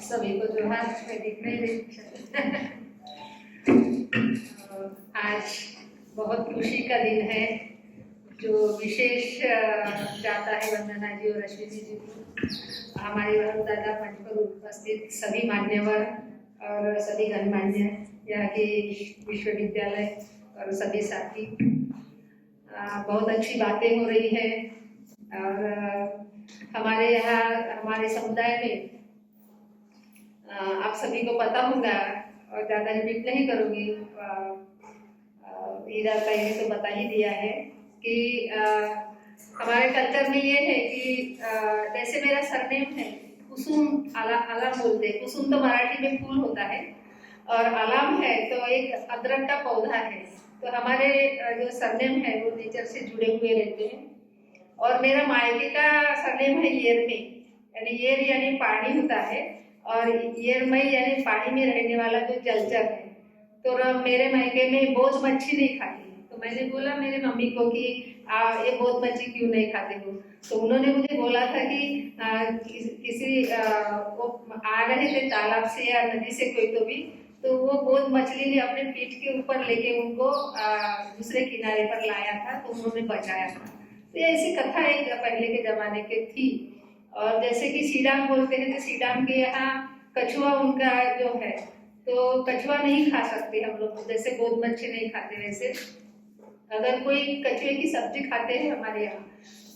सभी को जोहार। मैं दिख नहीं रही। आज बहुत खुशी का दिन है जो विशेष जाता है वंदना जी और अश्विनी जी को, हमारे दादा मंच पर उपस्थित सभी मान्यवर और सभी गणमान्य यहाँ के विश्वविद्यालय और सभी साथी। बहुत अच्छी बातें हो रही है और हमारे यहाँ हमारे समुदाय में आप सभी को पता होगा और ज़्यादा रिपीट नहीं करूँगी। ईरा का ये तो बता ही दिया है कि हमारे कल्चर में ये है कि जैसे मेरा सरनेम है कुसुम, आलाम बोलते हैं। कुसुम तो मराठी में फूल होता है और आलाम है तो एक अदरक का पौधा है। तो हमारे जो सरनेम है वो नेचर से जुड़े हुए रहते हैं। और मेरा मायके का सरनेम है येरमे, यानी येर यानी पानी होता है और येरमई यानी पानी में रहने वाला जो जलचर है। तो मेरे मायके में बोझ मच्छी नहीं खाती। तो मैंने बोला मेरे मम्मी को कि ये बोझ मच्छी क्यों नहीं खाते हो। तो उन्होंने मुझे बोला था कि किसी वो आ रहे थे तालाब से या नदी से कोई तो भी, तो वो बोझ मछली ने अपने पीठ के ऊपर लेके उनको दूसरे किनारे पर लाया था, तो उन्होंने बचाया था। तो ऐसी कथा एक पहले के जमाने के थी। और जैसे कि सीडाम बोलते हैं, तो सीडाम के यहाँ कछुआ उनका जो है, तो कछुआ नहीं खा सकते हम लोग, जैसे बोध मच्छी नहीं खाते वैसे अगर कोई कछुए की सब्जी खाते हैं हमारे यहाँ,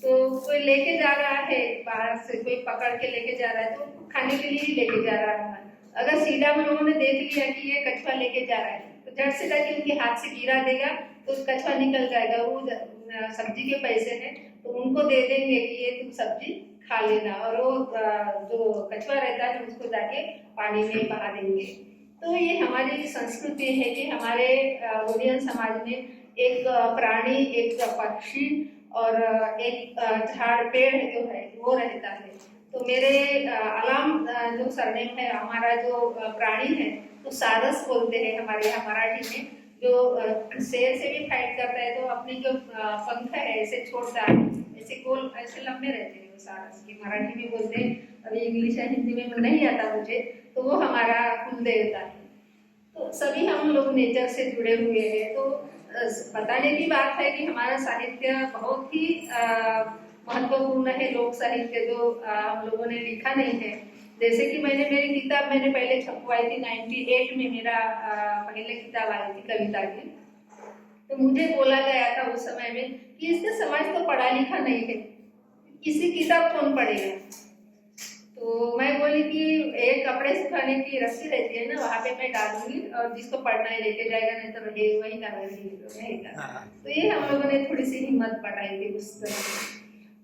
तो कोई लेके जा रहा है बाहर से, कोई पकड़ के लेके जा रहा है तो खाने के लिए ही लेके जा रहा है। अगर सीडाम लोगों ने देख लिया कि ये कछुआ लेके जा रहा है तो झट से जाके उनके हाथ से गिरा देगा तो कछुआ निकल जाएगा। वो सब्जी के पैसे हैं तो उनको दे देंगे कि ये तुम सब्जी खा लेना, और वो जो कछुआ रहता है उसको जाके पानी में बहा देंगे। तो ये हमारी संस्कृति है कि हमारे ओडियन समाज में एक प्राणी, एक पक्षी और एक झाड़ पेड़ जो है वो रहता है। तो मेरे अलाम जो सरनेम है, हमारा जो प्राणी है तो सारस बोलते हैं हमारे यहाँ मराठी में। जो शेर से भी फाइट करता है तो अपनी जो पंख है ऐसे छोड़ता है, ऐसे गोल ऐसे लंबे रहते हैं, वो सारस की मराठी में बोलते हैं। अभी इंग्लिश या हिंदी में नहीं आता मुझे, तो वो हमारा कुल देवता है। तो सभी हम लोग नेचर से जुड़े हुए हैं। तो बताने की बात है कि हमारा साहित्य बहुत ही महत्वपूर्ण है, लोक साहित्य जो हम लोगों ने लिखा नहीं है। जैसे कि मेरी किताब मैंने पहले छपवाई थी 98 में, मेरा पहले किताब आई थी कविता की। तो मुझे बोला गया था उस समय में कि इसका समाज तो पढ़ा लिखा नहीं है, इसी किताब कौन पढ़ेगा। तो मैं बोली कि एक कपड़े सुखाने की रस्सी रहती है ना, वहाँ पे मैं डालूंगी और जिसको पढ़ना है लेके जाएगा, नहीं तो वही का रहेगा। तो ये हम लोगों ने थोड़ी सी हिम्मत बढ़ाई थी उस तरह।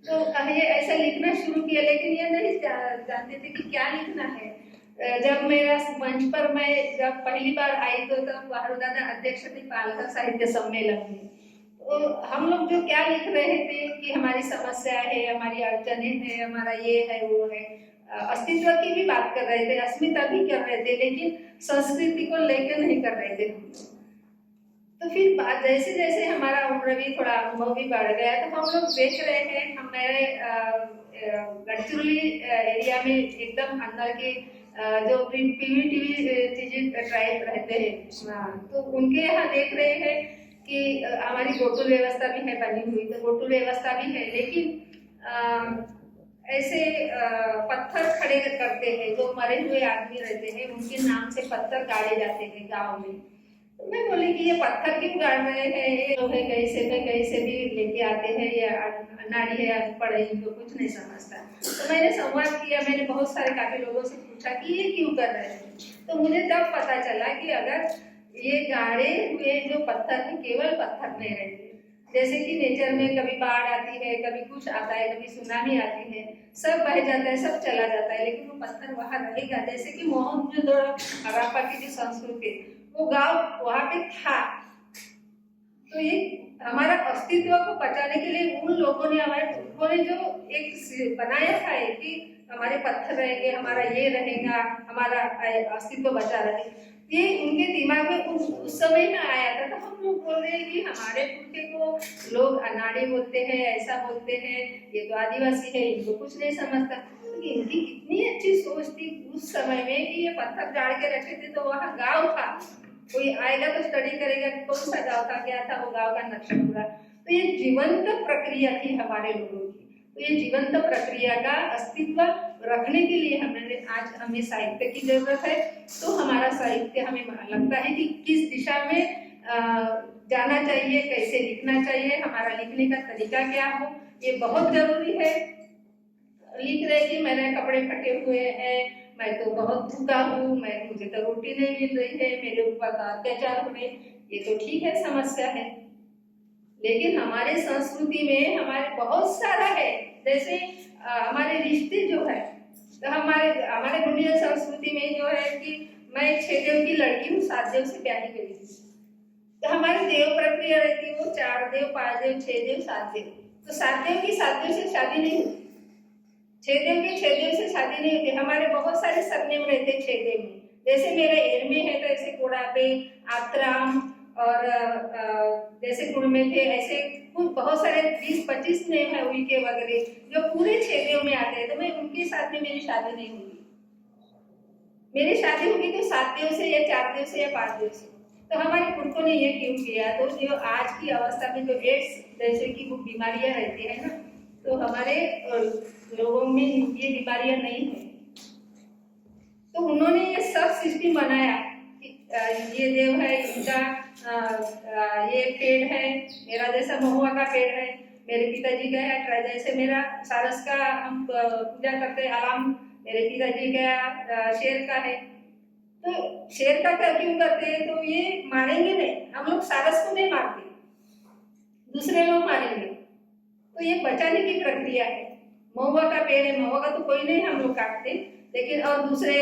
तो ये ऐसा लिखना शुरू किया, लेकिन ये नहीं जानते थे कि क्या लिखना है। जब मेरा मंच पर मैं जब पहली बार आई तो तब दादा अध्यक्ष थे पालघर साहित्य सम्मेलन में। तो हम लोग जो क्या लिख रहे थे कि हमारी समस्या है, हमारी अड़चने हैं, हमारा ये है वो है, अस्तित्व की भी बात कर रहे थे, अस्मिता भी कर रहे थे, लेकिन संस्कृति को लेकर नहीं कर रहे थे। तो फिर बात जैसे जैसे हमारा उम्र भी थोड़ा अनुभव भी बढ़ गया तो हम लोग देख रहे हैं, हमारे गढ़चिरौली एरिया में एकदम अंदर के जो पीवी ट्राइब रहते हैं, तो उनके यहाँ देख रहे हैं कि हमारी गोकुल व्यवस्था भी है बनी हुई, तो गोकुल व्यवस्था भी है, लेकिन ऐसे पत्थर खड़े करते हैं, जो मरे हुए आदमी रहते हैं उनके नाम से पत्थर गाड़े जाते हैं गांव में। तो मैं बोली कि ये पत्थर क्यों गाड़ रहे हैं, ये लोग है कैसे भी लेके आते हैं, ये नारी है अनपढ़ है, इनको कुछ नहीं समझता। तो मैंने संवाद किया, मैंने बहुत सारे काफी लोगों से पूछा कि ये क्यों कर रहे हैं। तो मुझे तब पता चला कि अगर ये गाड़े हुए जो पत्थर है केवल पत्थर नहीं रहते, जैसे कि नेचर में कभी बाढ़ आती है, कभी कुछ आता है, कभी सुनामी आती है, सब बह जाता है, सब चला जाता है, लेकिन वो पत्थर वहां रहेगा। जैसे कि मोहनजोदड़ो हड़प्पा की जो संस्कृति, वो गांव वहां पे था। तो ये हमारा अस्तित्व को बचाने के लिए उन लोगों ने, हमारे पुरखों ने जो एक बनाया था कि हमारे पत्थर रहेंगे, हमारा ये रहेगा, हमारा अस्तित्व बचा रहे। ये उनके दिमाग में उस समय में आया था। तो हम लोग बोल रहे हैं कि हमारे पुरखे को लोग अनाड़ी बोलते हैं, ऐसा बोलते हैं, ये तो आदिवासी है, इनको कुछ नहीं समझता। तो इनकी कितनी अच्छी सोच थी उस समय में कि ये पत्थर गाड़ के रखे थे। तो वहाँ गाँव था, कोई आएगा तो स्टडी करेगा कि कौन सा गाँव था, क्या था वो गाँव का नक्शा पूरा। तो ये जीवंत प्रक्रिया थी हमारे लोगों की। तो ये जीवंत प्रक्रिया का अस्तित्व रखने के लिए हमें साहित्य की जरूरत है। तो हमारा साहित्य हमें लगता है कि किस दिशा में जाना चाहिए, कैसे लिखना चाहिए, हमारा लिखने का तरीका क्या हो, ये बहुत जरूरी है। लिख रहे कि मेरे कपड़े फटे हुए हैं, मैं तो बहुत भूखा हूँ, मुझे तो रोटी नहीं मिल रही है, मेरे ऊपर अत्याचार हो रहे, ये तो ठीक है, समस्या है। लेकिन हमारे संस्कृति में हमारे बहुत सारा है। जैसे हमारे रिश्ते जो है, तो हमारे गुंडिया संस्कृति में जो है कि मैं 6 देव की लड़की हूँ, 7 देव से ब्याही गई थी। तो हमारी देव प्रक्रिया रहती है वो 4 देव, 5 देव, 6 देव, 7 देव। तो 7 देव की 7 देव से शादी नहीं होती, 6 देव की 6 देव से शादी नहीं होती। हमारे बहुत सारे सरनेम रहते 6 देव में। जैसे मेरे एर में है तो ऐसे कोड़ापे, आत्राम और जैसे कुड़मे थे, ऐसे कुछ बहुत सारे 20-25 नेम है उनके वगैरह जो पूरे 6 देव में आते हैं। तो मैं उनके साथ में मेरी शादी नहीं होगी। मेरी शादी होगी तो 7 देव से या 4 देव से या 5 देव से। तो हमारे पुरखों ने ये क्यों किया? तो जो आज की अवस्था में जो एड्स जैसे की वो बीमारियां रहती है ना, तो हमारे लोगों में ये बीमारियां नहीं है। तो उन्होंने ये सब सिस्टम बनाया कि ये देव है, इनका ये पेड़ है, मेरा जैसा महुआ का पेड़ है, मेरे पिताजी का है, जैसे मेरा सारस का हम पूजा करते हैं आराम, मेरे पिताजी का शेर का है। तो शेर का क्यों करते हैं? तो ये मारेंगे नहीं, हम लोग सारस को नहीं मारते, दूसरे लोग मारेंगे। तो ये बचाने की प्रक्रिया है। महुआ का पेड़ है, महुआ का तो कोई नहीं हम लोग काटते, लेकिन और दूसरे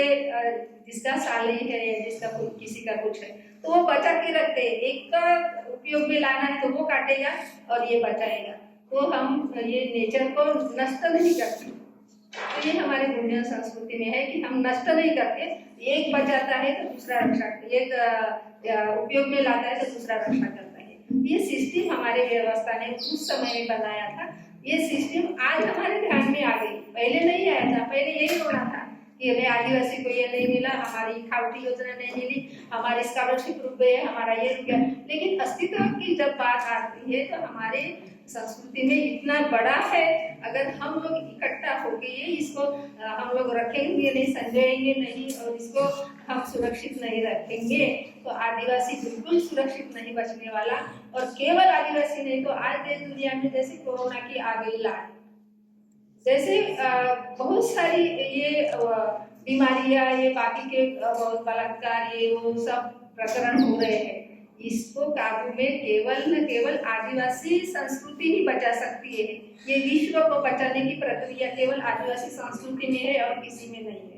जिसका साली है, जिसका किसी का कुछ है, तो वो बचा के रखते हैं। एक का उपयोग में लाना है तो वो काटेगा और ये बचाएगा। तो हम ये नेचर को नष्ट नहीं करते। तो ये हमारे गुंडिया संस्कृति में है कि हम नष्ट नहीं करते, एक बचाता है तो दूसरा रक्षा, एक उपयोग में लाता है तो दूसरा रक्षा करता है। ये सिस्टम हमारे व्यवस्था ने उस समय में बनाया था। ये सिस्टम आज हमारे ध्यान में आ गई, पहले नहीं आया था। पहले यही होना था कि हमें आदिवासी को ये नहीं मिला, हमारी खावटी योजना नहीं मिली, हमारी स्कॉलरशिप रुक गई, हमारा ये रुक गया। लेकिन अस्तित्व की जब बात आती है तो हमारे संस्कृति में इतना बड़ा है, अगर हम लोग इकट्ठा होके ये इसको हम लोग रखेंगे नहीं, संजोएंगे नहीं और इसको हम सुरक्षित नहीं रखेंगे तो आदिवासी बिल्कुल सुरक्षित नहीं बचने वाला। और केवल आदिवासी नहीं तो आज देश दुनिया में जैसे कोरोना की आ गई लाट, जैसे बहुत सारी ये बीमारियां, ये बाकी के बहुत बलात्कार, ये वो सब प्रकरण हो रहे हैं, इसको काबू में केवल न केवल आदिवासी संस्कृति ही बचा सकती है। ये विश्व को बचाने की प्रक्रिया केवल आदिवासी संस्कृति में है और किसी में नहीं है।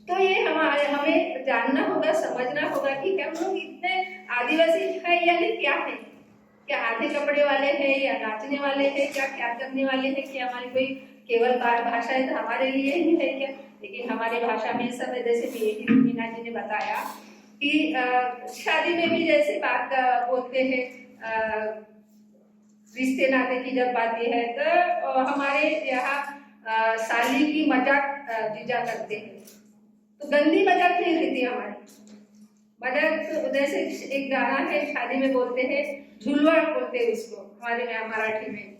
तो ये हमें जानना होगा, समझना होगा कि हम लोग इतने आदिवासी है यानी क्या है, क्या आधे कपड़े वाले हैं या नाचने वाले हैं, क्या करने वाले हैं, कि हमारी कोई केवल भाषा है तो हमारे लिए ही है क्या? लेकिन हमारी भाषा में सब, जैसे मीना जी ने बताया कि शादी में भी जैसे बात बोलते हैं, रिश्ते नाते की जब बात है तो हमारे यहाँ साली की मजाक जीजा करते हैं। तो गंदी मजाक नहीं रहती हमारी मजाक। तो जैसे एक गाना है शादी में बोलते हैं, झुलवाड़ बोलते हैं उसको हमारे में मराठी में।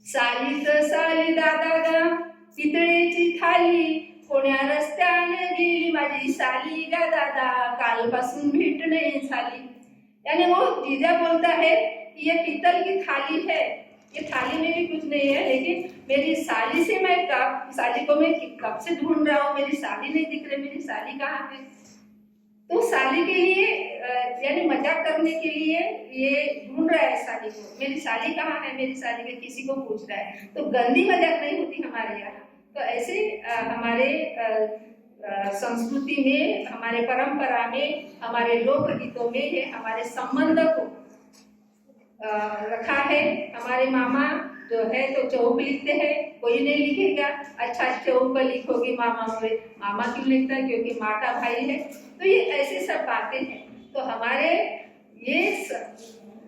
साली तर साली दादा गा पितळेची थाली, कोण्या रस्त्याने गेली माझी साली गा दादा, कालपासून भेट नाही झाली। यानी वो जीजा बोलता है कि ये पीतल की थाली है, ये थाली में भी कुछ नहीं है, लेकिन मेरी साली से मैं साली को मैं कब से ढूंढ रहा हूँ, मेरी साली नहीं दिख रही, मेरी साली कहाँ है? तो साली के लिए यानी मजाक करने के लिए ये ढूंढ रहा है साली को, मेरी साली कहाँ है, मेरी साली के किसी को पूछ रहा है। तो गंदी मजाक नहीं होती हमारे यहाँ। तो ऐसे हमारे संस्कृति में, हमारे परंपरा में, हमारे लोकगीतों में ये हमारे संबंध को रखा है। हमारे मामा जो है तो चौक लिखते हैं, कोई नहीं लिखेगा अच्छा चौक पर लिखोगे मामा मोरे, मामा क्यों लिखता है? क्योंकि माँ का भाई है। तो ये ऐसी सब बातें हैं। तो हमारे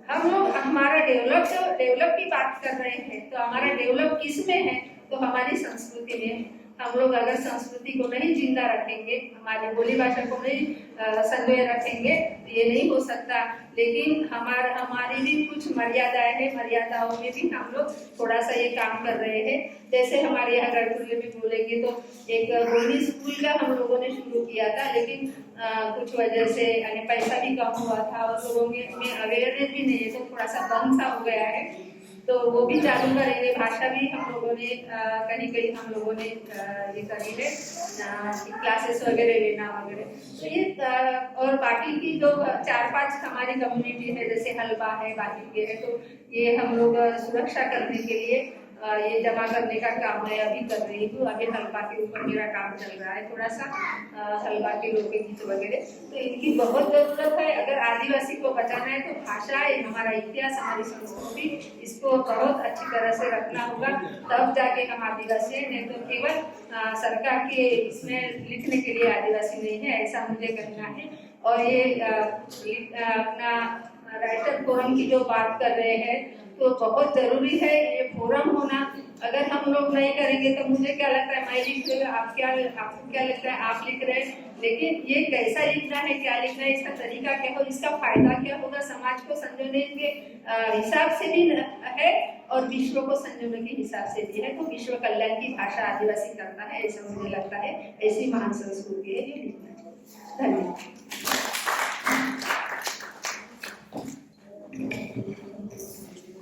हम लोग हमारा डेवलप की बात कर रहे हैं, तो हमारा डेवलप किस में है? तो हमारी संस्कृति में है। हम लोग अगर संस्कृति को नहीं जिंदा रखेंगे, हमारी बोली भाषा को नहीं संजोए रखेंगे, तो ये नहीं हो सकता। लेकिन हमारी भी कुछ मर्यादाएं हैं, मर्यादाओं में भी हम लोग थोड़ा सा ये काम कर रहे हैं। जैसे हमारे यहाँ गढ़पुर में बोलेंगे तो एक बोली स्कूल का हम लोगों ने शुरू किया था, लेकिन कुछ वजह से यानी पैसा भी कम हुआ था और लोगों में अवेयरनेस भी नहीं है, तो थोड़ा सा बंद सा हो गया है। तो वो भी चालू करेंगे। भाषा भी हम लोगों ने कहीं कहीं हम लोगों ने ये करी है, क्लासेस वगैरह लेना वगैरह। तो ये और बाकी की जो 4-5 हमारी कम्युनिटी है, जैसे हलवा है, बाकी के है, तो ये हम लोग सुरक्षा करने के लिए ये जमा करने का काम मैं अभी कर रही हूँ। अभी हलवा के ऊपर मेरा काम चल रहा है थोड़ा सा, हलवा के लोकगीत वगैरह। तो इनकी बहुत जरूरत है। अगर आदिवासी को बचाना है तो भाषा, हमारा इतिहास, हमारी संस्कृति, इसको बहुत अच्छी तरह से रखना होगा, तब जाके हम आदिवासी हैं। नहीं तो केवल सरकार के इसमें लिखने के लिए आदिवासी नहीं है, ऐसा मुझे कहना है। और ये अपना राइटर फोरम की जो बात कर रहे हैं, तो बहुत जरूरी है ये फोरम होना। अगर हम लोग नहीं करेंगे तो मुझे क्या लगता है, मैं लिख रही हूँ, आपको क्या लगता है, आप लिख रहे हैं, लेकिन ये कैसा लिखना है, क्या लिखना है, इसका तरीका क्या हो, इसका फायदा क्या होगा, समाज को संजोने के हिसाब से भी है और विश्व को संजोने के हिसाब से भी है। तो विश्व कल्याण की भाषा आदिवासी करता है, ऐसा मुझे लगता है। ऐसी महान संस्कृति है ये लिखना है। धन्यवाद।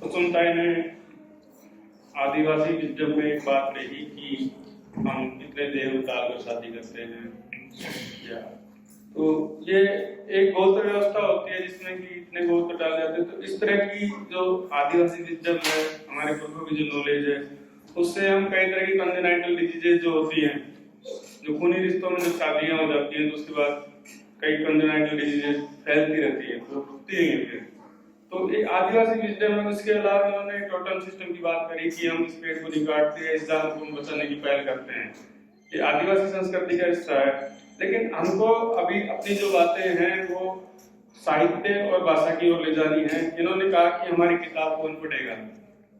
कुसुमताई ने आदिवासी विजडम में एक बात रही कि हम कितने देर उतार कर शादी करते हैं, या तो ये एक गोत्र व्यवस्था होती है जिसमें कि इतने गोत्र डाल जाते हैं। तो इस तरह की जो आदिवासी विजडम है, हमारे पूर्वों की जो नॉलेज है, उससे हम कई तरह की कंजेनाइटल डिजीजेज जो होती हैं, जो खूनी रिश्तों में जब शादियां हो जाती हैं तो उसके बाद कई कंजेनाइटल डिजीजेज फैलती रहती है, तो रुकती नहीं है फिर। तो एक आदिवासी विजडम में उसके अलावा उन्होंने टोटम सिस्टम की बात करी कि हम इस पेड़ को नहीं काटते हैं, इस जानवर को बचाने की पहल करते हैं। ये आदिवासी संस्कृति का हिस्सा है। लेकिन हमको अभी अपनी जो बातें हैं वो साहित्य और भाषा की ओर ले जानी है। इन्होंने कहा कि हमारी किताब कौन पढ़ेगा,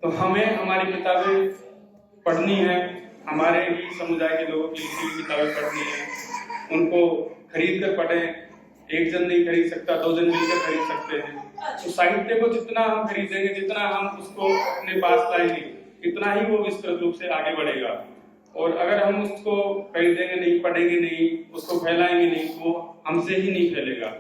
तो हमें हमारी किताबें पढ़नी है, हमारे ही समुदाय के लोगों की लिखी हुई किताबें पढ़नी है, उनको खरीद कर पढ़ें। एक जन नहीं खरीद सकता, 2 जन मिलकर खरीद सकते हैं। तो साहित्य को जितना हम खरीदेंगे, जितना हम उसको अपने पास लाएंगे, इतना ही वो विस्तृत रूप से आगे बढ़ेगा। और अगर हम उसको खरीदेंगे नहीं, पढ़ेंगे नहीं, उसको फैलाएंगे नहीं, वो हमसे ही नहीं फैलेगा।